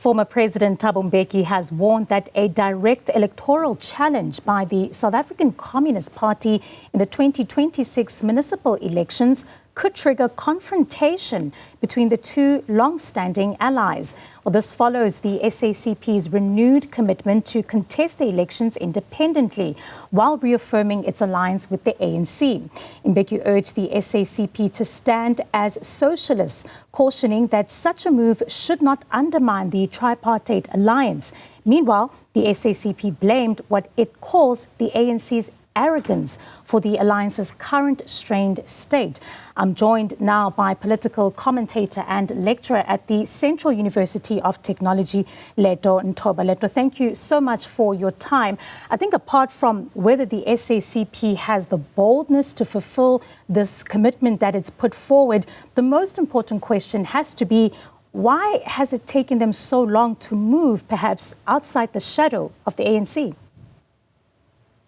Former President Thabo Mbeki has warned that a direct electoral challenge by the South African Communist Party in the 2026 municipal elections could trigger confrontation between the two long-standing allies. Well, this follows the SACP's renewed commitment to contest the elections independently while reaffirming its alliance with the ANC. Mbeki urged the SACP to stand as socialists, cautioning that such a move should not undermine the tripartite alliance. Meanwhile, the SACP blamed what it calls the ANC's arrogance for the alliance's current strained state. I'm joined now by political commentator and lecturer at the Central University of Technology, Leeto Nthoba. Leeto, thank you so much for your time. I think apart from whether the SACP has the boldness to fulfill this commitment that it's put forward, the most important question has to be, why has it taken them so long to move perhaps outside the shadow of the ANC?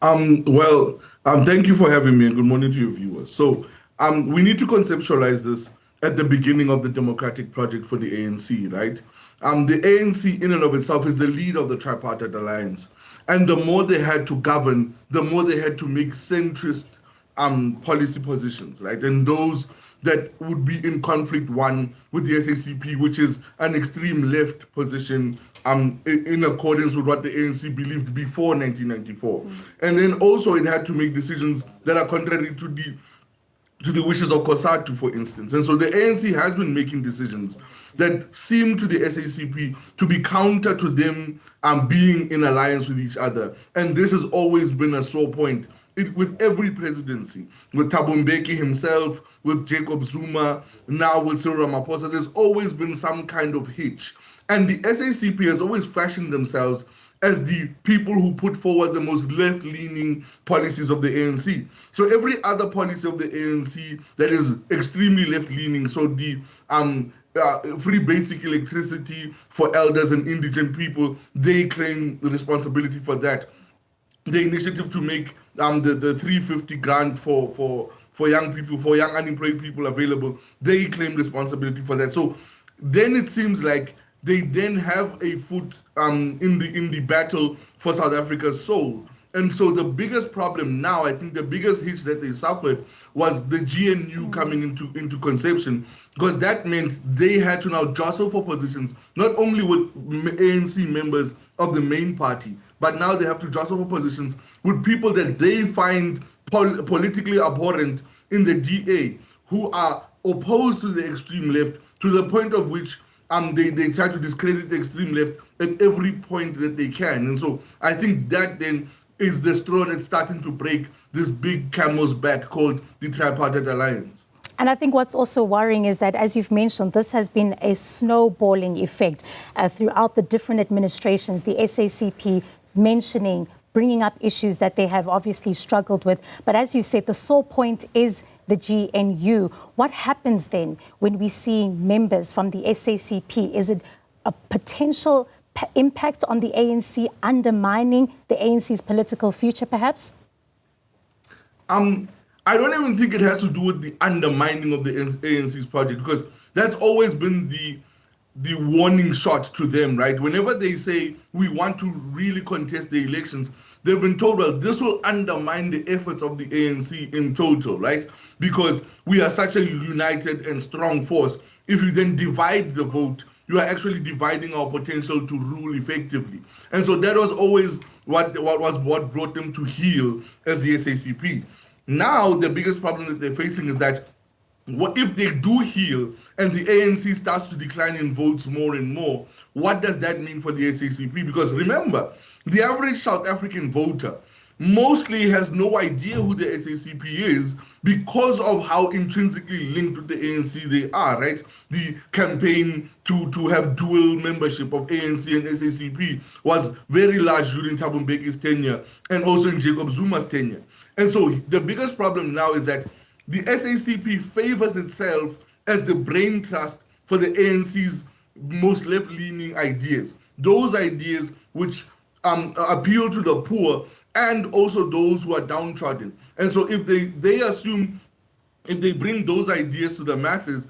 Thank you for having me, and good morning to your viewers. So we need to conceptualize this at the beginning of the democratic project for the ANC, right? The ANC in and of itself is the leader of the tripartite alliance. And the more they had to govern, the more they had to make centrist policy positions, right? And those that would be in conflict, one, with the SACP, which is an extreme left position, in accordance with what the ANC believed before 1994. And then also it had to make decisions that are contrary to the wishes of COSATU, for instance. And so the ANC has been making decisions that seem to the SACP to be counter to them being in alliance with each other. And this has always been a sore point with every presidency, with Thabo Mbeki himself, with Jacob Zuma, now with Cyril Ramaphosa. There's always been some kind of hitch. And the SACP has always fashioned themselves as the people who put forward the most left-leaning policies of the ANC. So every other policy of the ANC that is extremely left-leaning, so the free basic electricity for elders and indigent people, they claim the responsibility for that. The initiative to make the 350 grant for young people, for young unemployed people available, they claim responsibility for that. So then it seems like they then have a foot in the battle for South Africa's soul. And so the biggest problem now, I think the biggest hitch that they suffered was the GNU coming into conception, because that meant they had to now jostle for positions, not only with ANC members of the main party, but now they have to jostle for positions with people that they find politically abhorrent in the DA, who are opposed to the extreme left, to the point of which they try to discredit the extreme left at every point that they can. And so I think that then is the straw that's starting to break this big camel's back called the tripartite alliance. And I think what's also worrying is that, as you've mentioned, this has been a snowballing effect throughout the different administrations, the SACP bringing up issues that they have obviously struggled with. But as you said, the sore point is the GNU. What happens then when we see members from the SACP? Is it a potential impact on the ANC, undermining the ANC's political future, perhaps? I don't even think it has to do with the undermining of the ANC's project, because that's always been the warning shot to them, right? Whenever they say we want to really contest the elections, they've been told, well, this will undermine the efforts of the ANC in total, right? Because we are such a united and strong force. If you then divide the vote, you are actually dividing our potential to rule effectively. And so that was always what brought them to heel as the SACP. Now, the biggest problem that they're facing is that what if they do heal and the ANC starts to decline in votes more and more? What does that mean for the SACP? Because remember, the average South African voter mostly has no idea who the SACP is because of how intrinsically linked with the ANC they are, right? The campaign to have dual membership of ANC and SACP was very large during Thabo Mbeki's tenure and also in Jacob Zuma's tenure. And so the biggest problem now is that the SACP favors itself as the brain trust for the ANC's most left-leaning ideas, those ideas which appeal to the poor and also those who are downtrodden. And so if they assume if they bring those ideas to the masses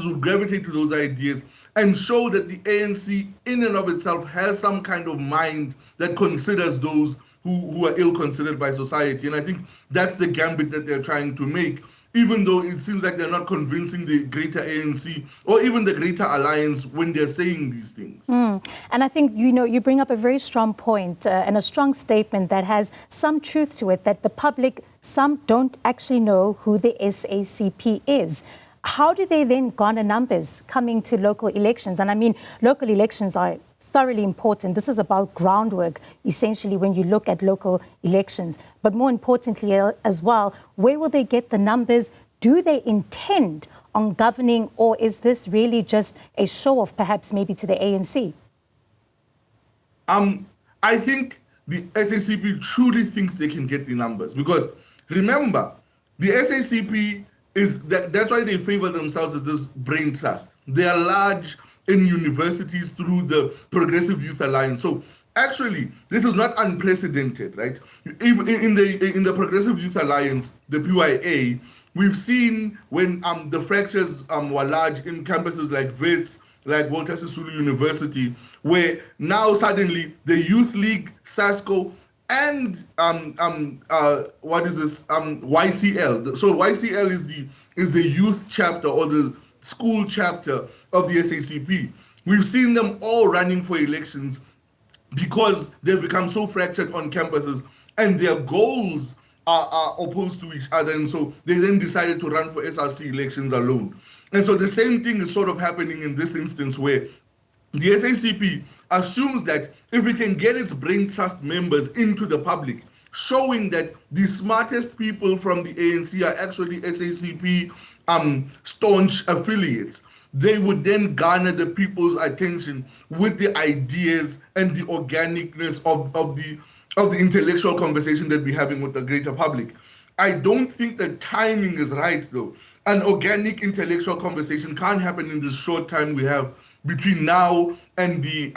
will gravitate to those ideas and show that the ANC in and of itself has some kind of mind that considers those who are ill-considered by society. And I think that's the gambit that they're trying to make, even though it seems like they're not convincing the greater ANC or even the greater alliance when they're saying these things. And I think, you bring up a very strong point and a strong statement that has some truth to it, that the public, some don't actually know who the SACP is. How do they then garner numbers coming to local elections? And I mean, local elections are thoroughly important. This is about groundwork, essentially, when you look at local elections. But more importantly as well, where will they get the numbers? Do they intend on governing, or is this really just a show-off, perhaps maybe to the ANC? I think the SACP truly thinks they can get the numbers, because remember, the SACP that's why they favor themselves as this brain trust. They are large in universities through the Progressive Youth Alliance. So actually, this is not unprecedented, right? Even in the Progressive Youth Alliance, the PYA, we've seen when the fractures were large in campuses like WITS, like Walter Sisulu University, where now suddenly the Youth League, SASCO, and YCL. So YCL is the youth chapter or the school chapter of the SACP. We've seen them all running for elections because they've become so fractured on campuses and their goals are opposed to each other. And so they then decided to run for SRC elections alone. And so the same thing is sort of happening in this instance, where the SACP assumes that if it can get its brain trust members into the public, showing that the smartest people from the ANC are actually SACP staunch affiliates, they would then garner the people's attention with the ideas and the organicness of the intellectual conversation that we're having with the greater public. I don't think the timing is right, though. An organic intellectual conversation can't happen in this short time we have between now and the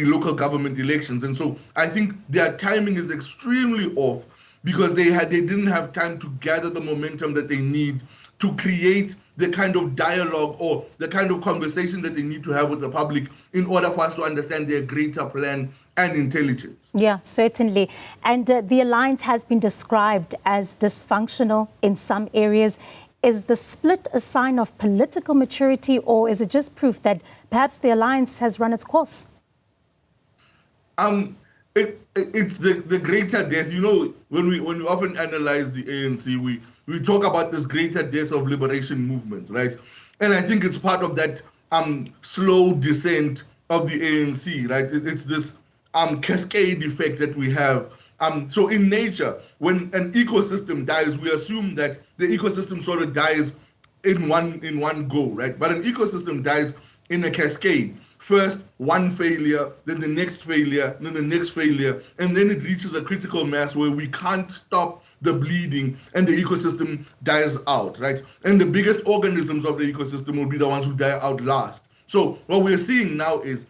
local government elections. And so I think their timing is extremely off, because they didn't have time to gather the momentum that they need to create the kind of dialogue or the kind of conversation that they need to have with the public in order for us to understand their greater plan and intelligence. Yeah, certainly. And the alliance has been described as dysfunctional in some areas. Is the split a sign of political maturity, or is it just proof that perhaps the alliance has run its course? It's the greater death. When we often analyze the ANC, we talk about this greater death of liberation movements, right? And I think it's part of that slow descent of the ANC, right? It's this cascade effect that we have. So in nature, when an ecosystem dies, we assume that the ecosystem sort of dies in one go, right? But an ecosystem dies in a cascade. First, one failure, then the next failure, then the next failure, and then it reaches a critical mass where we can't stop the bleeding and the ecosystem dies out, right? And the biggest organisms of the ecosystem will be the ones who die out last. So what we're seeing now is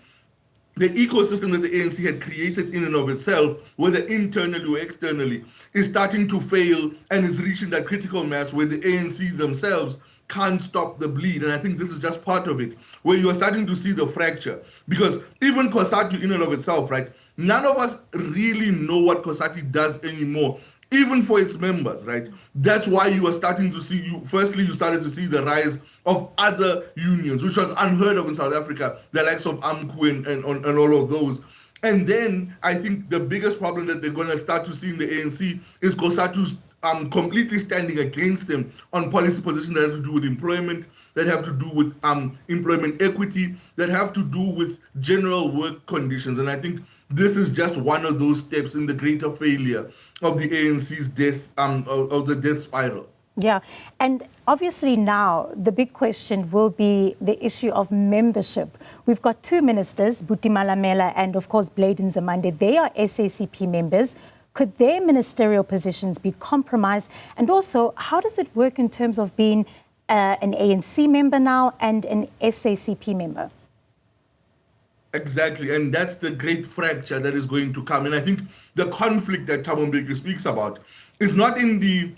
the ecosystem that the ANC had created in and of itself, whether internally or externally, is starting to fail and is reaching that critical mass where the ANC themselves can't stop the bleed. And I think this is just part of it, where you are starting to see the fracture. Because even COSATU in and of itself, right, none of us really know what COSATU does anymore, even for its members, right? That's why you are starting to see, you started to see the rise of other unions, which was unheard of in South Africa, the likes of AMCU and all of those. And then I think the biggest problem that they're going to start to see in the ANC is COSATU's completely standing against them on policy positions that have to do with employment, that have to do with employment equity, that have to do with general work conditions. And I think this is just one of those steps in the greater failure of the ANC's death, of the death spiral. Yeah, and obviously now the big question will be the issue of membership. We've got two ministers, Buti Malamela and of course Blade Nzimande. They are SACP members. Could their ministerial positions be compromised? And also, how does it work in terms of being an ANC member now and an SACP member? Exactly, and that's the great fracture that is going to come. And I think the conflict that Thabo Mbeki speaks about is not in the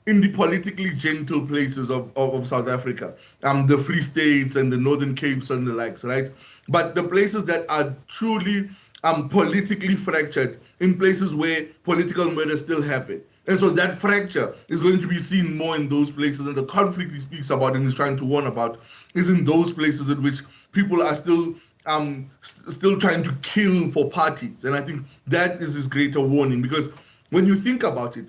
in the politically gentle places of South Africa, the Free States and the Northern Capes and the likes, right? But the places that are truly politically fractured, in places where political murder still happen. And so that fracture is going to be seen more in those places, and the conflict he speaks about and he's trying to warn about is in those places in which people are still trying to kill for parties. And I think that is his greater warning, because when you think about it,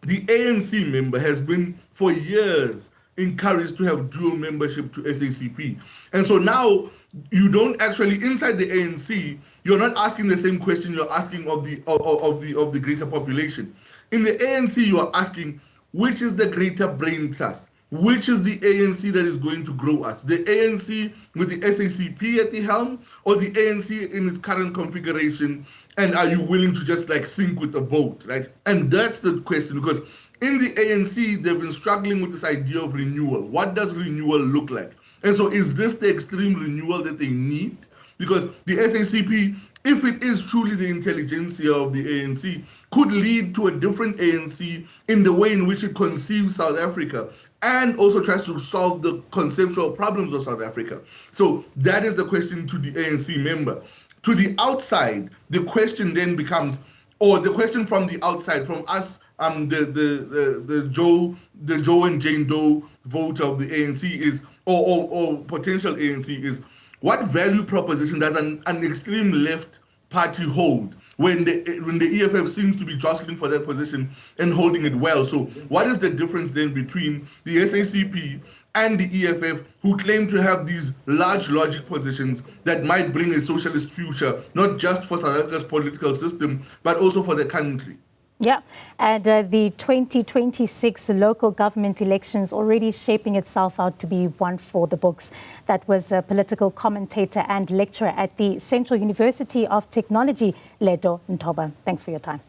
the ANC member has been for years encouraged to have dual membership to SACP. And so now you don't actually, inside the ANC, you're not asking the same question you're asking of the greater population. In the ANC, you are asking, which is the greater brain trust? Which is the ANC that is going to grow us? The ANC with the SACP at the helm, or the ANC in its current configuration? And are you willing to just like sink with the boat, right? And that's the question, because in the ANC, they've been struggling with this idea of renewal. What does renewal look like? And so is this the extreme renewal that they need? Because the SACP, if it is truly the intelligentsia of the ANC, could lead to a different ANC in the way in which it conceives South Africa and also tries to solve the conceptual problems of South Africa. So that is the question to the ANC member. To the outside, the question then becomes, or the question from the outside, from us, the Joe and Jane Doe voter of the ANC is, or potential ANC is, what value proposition does an extreme left party hold when the EFF seems to be jostling for that position and holding it well? So what is the difference then between the SACP and the EFF, who claim to have these large logic positions that might bring a socialist future, not just for South Africa's political system, but also for the country? Yeah, and the 2026 local government elections already shaping itself out to be one for the books. That was a political commentator and lecturer at the Central University of Technology, Leeto Nthoba. Thanks for your time.